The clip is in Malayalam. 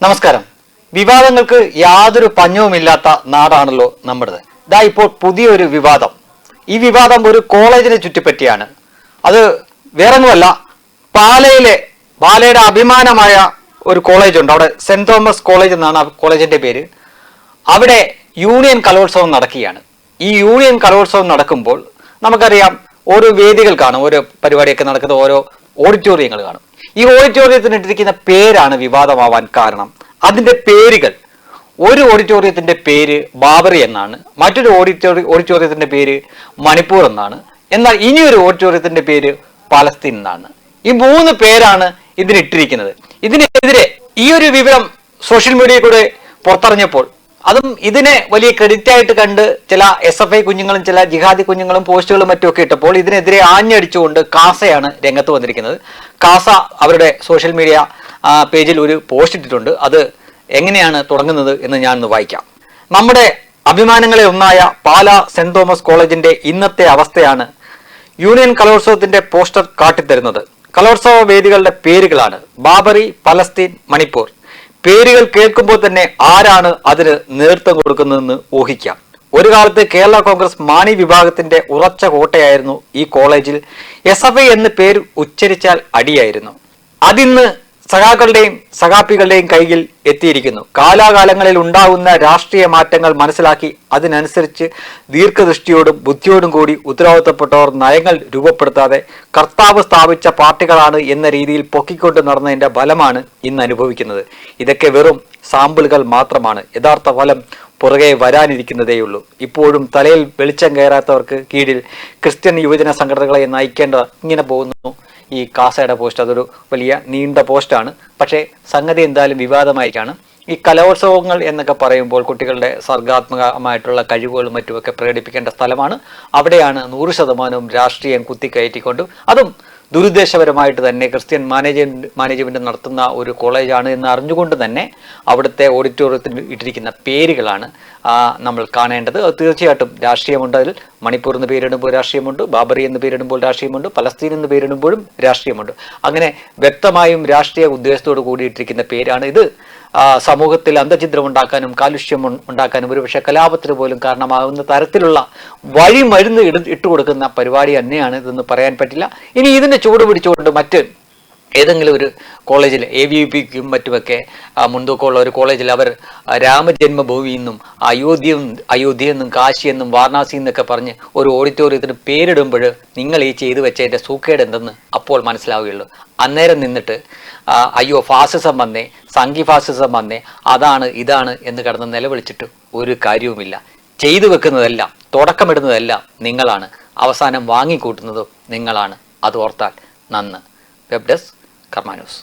നമസ്കാരം. വിവാദങ്ങൾക്ക് യാതൊരു പഞ്ഞവുമില്ലാത്ത നാടാണല്ലോ നമ്മുടേത്. ഇതാ ഇപ്പോൾ പുതിയൊരു വിവാദം. ഈ വിവാദം ഒരു കോളേജിനെ ചുറ്റിപ്പറ്റിയാണ്. അത് വേറൊന്നുമല്ല, പാലയുടെ അഭിമാനമായ ഒരു കോളേജ് ഉണ്ട്. അവിടെ സെന്റ് തോമസ് കോളേജ് എന്നാണ് ആ കോളേജിന്റെ പേര്. അവിടെ യൂണിയൻ കലോത്സവം നടക്കുകയാണ്. ഈ യൂണിയൻ കലോത്സവം നടക്കുമ്പോൾ നമുക്കറിയാം, ഓരോ വേദികൾ കാണും, ഓരോ പരിപാടിയൊക്കെ നടക്കുന്ന ഓരോ ഓഡിറ്റോറിയങ്ങൾ കാണും. ഈ ഓഡിറ്റോറിയത്തിന് ഇട്ടിരിക്കുന്ന പേരാണ് വിവാദമാവാൻ കാരണം. അതിന്റെ പേരുകൾ, ഒരു ഓഡിറ്റോറിയത്തിന്റെ പേര് ബാബറി എന്നാണ്, മറ്റൊരു ഓഡിറ്റോറിയത്തിന്റെ പേര് മണിപ്പൂർ എന്നാണ്, എന്നാൽ ഇനിയൊരു ഓഡിറ്റോറിയത്തിന്റെ പേര് പലസ്തീൻ എന്നാണ്. ഈ മൂന്ന് പേരാണ് ഇതിനിട്ടിരിക്കുന്നത്. ഇതിനെതിരെ ഈ ഒരു വിവരം സോഷ്യൽ മീഡിയയിൽ കൂടെ പുറത്തറിഞ്ഞപ്പോൾ, അതും ഇതിനെ വലിയ ക്രെഡിറ്റ് ആയിട്ട് കണ്ട് ചില SFI കുഞ്ഞുങ്ങളും ചില ജിഹാദി കുഞ്ഞുങ്ങളും പോസ്റ്റുകളും മറ്റുമൊക്കെ ഇട്ടപ്പോൾ ഇതിനെതിരെ ആഞ്ഞടിച്ചുകൊണ്ട് കാസയാണ് രംഗത്ത് വന്നിരിക്കുന്നത്. കാസ അവരുടെ സോഷ്യൽ മീഡിയ പേജിൽ ഒരു പോസ്റ്റ് ഇട്ടിട്ടുണ്ട്. അത് എങ്ങനെയാണ് തുടങ്ങുന്നത് എന്ന് ഞാനൊന്ന് വായിക്കാം. നമ്മുടെ അഭിമാനങ്ങളെ ഒന്നായ പാല സെന്റ് തോമസ് കോളേജിന്റെ ഇന്നത്തെ അവസ്ഥയാണ് യൂണിയൻ കലോത്സവത്തിന്റെ പോസ്റ്റർ കാട്ടിത്തരുന്നത്. കലോത്സവ വേദികളുടെ പേരുകളാണ് ബാബറി, പലസ്തീൻ, മണിപ്പൂർ. പേരുകൾ കേൾക്കുമ്പോൾ തന്നെ ആരാണ് അതിന് നേതൃത്വം കൊടുക്കുന്നതെന്ന് ഊഹിക്കാം. ഒരു കാലത്ത് കേരള കോൺഗ്രസ് മാണി വിഭാഗത്തിന്റെ ഉറച്ച കോട്ടയായിരുന്നു ഈ കോളേജിൽ. SFI എന്ന് പേര് ഉച്ചരിച്ചാൽ അടിയായിരുന്നു. അതിന്ന് സഖാക്കളുടെയും സഖാപ്പികളുടെയും കയ്യിൽ എത്തിയിരിക്കുന്നു. കാലാകാലങ്ങളിൽ ഉണ്ടാകുന്ന രാഷ്ട്രീയ മാറ്റങ്ങൾ മനസ്സിലാക്കി അതിനനുസരിച്ച് ദീർഘദൃഷ്ടിയോടും ബുദ്ധിയോടും കൂടി ഉത്തരവാദിത്തപ്പെട്ടവർ നയങ്ങൾ രൂപപ്പെടുത്താതെ കർത്താവ് സ്ഥാപിച്ച പാർട്ടികളാണ് എന്ന രീതിയിൽ പൊക്കിക്കൊണ്ട് നടന്നതിന്റെ ഫലമാണ് ഇന്ന് അനുഭവിക്കുന്നത്. ഇതൊക്കെ വെറും സാമ്പിളുകൾ മാത്രമാണ്. യഥാർത്ഥ ഫലം പുറകെ വരാനിരിക്കുന്നതേയുള്ളൂ. ഇപ്പോഴും തലയിൽ വെളിച്ചം കയറാത്തവർക്ക് കീഴിൽ ക്രിസ്ത്യൻ യുവജന സംഘടനകളെ നയിക്കേണ്ട ഇങ്ങനെ പോകുന്നു ഈ കാസയുടെ പോസ്റ്റ്. അതൊരു വലിയ നീണ്ട പോസ്റ്റാണ്. പക്ഷേ സംഗതി എന്തായാലും വിവാദമായിട്ടാണ്. ഈ കലോത്സവങ്ങൾ എന്നൊക്കെ പറയുമ്പോൾ കുട്ടികളുടെ സർഗാത്മകമായിട്ടുള്ള കഴിവുകളും മറ്റുമൊക്കെ പ്രകടിപ്പിക്കേണ്ട സ്ഥലമാണ്. അവിടെയാണ് 100% രാഷ്ട്രീയം കുത്തിക്കയറ്റിക്കൊണ്ടും, അതും ദുരുദ്ദേശപരമായിട്ട് തന്നെ ക്രിസ്ത്യൻ മാനേജ്മെന്റ് നടത്തുന്ന ഒരു കോളേജാണ് എന്ന് അറിഞ്ഞുകൊണ്ട് തന്നെ അവിടുത്തെ ഓഡിറ്റോറിയത്തിൽ ഇട്ടിരിക്കുന്ന പേരുകളാണ് നമ്മൾ കാണേണ്ടത്. അത് തീർച്ചയായിട്ടും രാഷ്ട്രീയമുണ്ട്. അതിൽ മണിപ്പൂർ എന്ന് പേരിടുമ്പോൾ രാഷ്ട്രീയമുണ്ട്, ബാബറി എന്ന് പേരിടുമ്പോൾ രാഷ്ട്രീയമുണ്ട്, പലസ്തീൻ എന്ന് പേരിടുമ്പോഴും രാഷ്ട്രീയമുണ്ട്. അങ്ങനെ വ്യക്തമായും രാഷ്ട്രീയ ഉദ്ദേശത്തോട് കൂടിയിട്ടിരിക്കുന്ന പേരാണ് ഇത്. സമൂഹത്തിൽ അന്തഛിദ്രം ഉണ്ടാക്കാനും കാലുഷ്യം ഉണ്ടാക്കാനും ഒരുപക്ഷെ കലാപത്തിന് പോലും കാരണമാകുന്ന തരത്തിലുള്ള വഴിമരുന്ന് ഇട്ടുകൊടുക്കുന്ന പരിപാടി തന്നെയാണ് ഇതെന്ന് പറയാൻ പറ്റില്ല. ഇനി ഇതിന്റെ ചൂട് പിടിച്ചുകൊണ്ട് മറ്റ് ഏതെങ്കിലും ഒരു കോളേജിൽ AVPക്കും മറ്റുമൊക്കെ മുൻതൂക്കമുള്ള ഒരു കോളേജിൽ അവർ രാമജന്മഭൂമി എന്നും അയോധ്യ എന്നും കാശി എന്നും വാരണാസി എന്നൊക്കെ പറഞ്ഞ് ഒരു ഓഡിറ്റോറിയത്തിന് പേരിടുമ്പോൾ നിങ്ങൾ ഈ ചെയ്തു വെച്ചതിൻ്റെ സൂക്കേട് എന്തെന്ന് അപ്പോൾ മനസ്സിലാവുകയുള്ളൂ. അന്നേരം നിന്നിട്ട് അയ്യോ ഫാസിസം വന്നേ, സംഘി ഫാസിസം വന്നേ, അതാണ് ഇതാണ് എന്ന് കിടന്ന് നിലവിളിച്ചിട്ട് ഒരു കാര്യവുമില്ല. ചെയ്തു വെക്കുന്നതെല്ലാം, തുടക്കമിടുന്നതെല്ലാം നിങ്ങളാണ്, അവസാനം വാങ്ങിക്കൂട്ടുന്നതും നിങ്ങളാണ്. അത് ഓർത്താൽ നന്ന്. വെബ് ഡെസ്ക് കർമ്മ ന്യൂസ്.